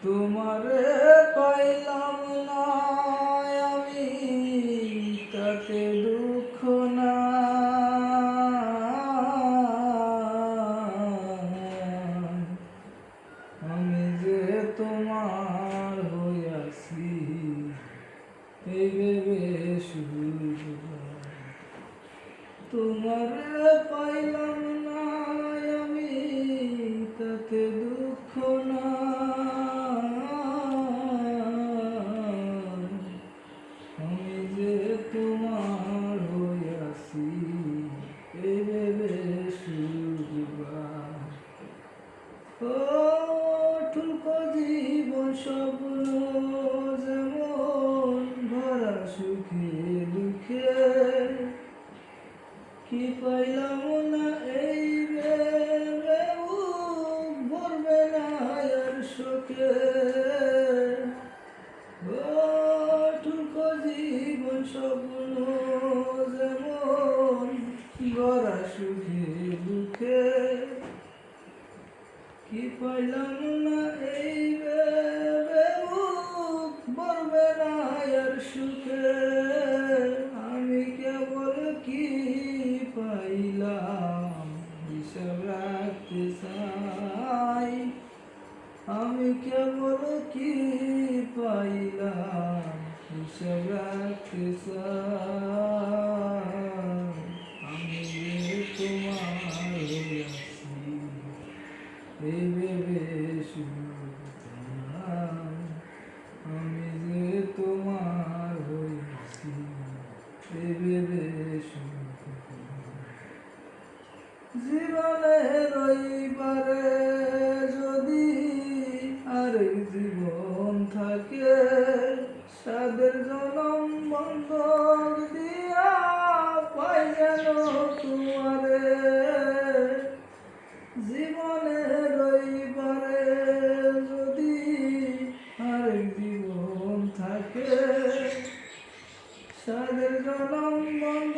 তোমারে পাইলাম না আমি, তাতে দুঃখ না। আমি যে তোমার হইয়াছি, এই ভেবে শুধু তোমারে পাইলাম না আমি, তাতে দুঃখ না। আমি যে তোমার হইয়াছি, এই ভেবে শুধু ঠুলকো জীবন স্বপ্ন যেমন ভরা সুখে দুঃখে, কি পাইলাম না এই ভেবে ভরবে না আর শোকে। ঠুলকো জীবন স্বপ্ন যেমন ভরা সুখে দুঃখে, কি পাইলাম না এই ভেবে ভরবে না আর সুখে। আমি কেবল কি পাইলাম হিসাব রাখতে চাই, আমি কেবল কি পাইলাম হিসাব রাখতে চাই। আমি যে তোমার হইয়াছি, এই ভেবে শুধু আমি যে তোমার হইয়াছি, এই ভেবে শুধু জীবনে রইবারে যদি আরেক জীবন থাকে, সাদের জনম বন্ধক দিয়া পাই যেন তোমারে। জীবনে রইবারে যদি আরেক জীবন থাকে, সাদের জনম বন্ধ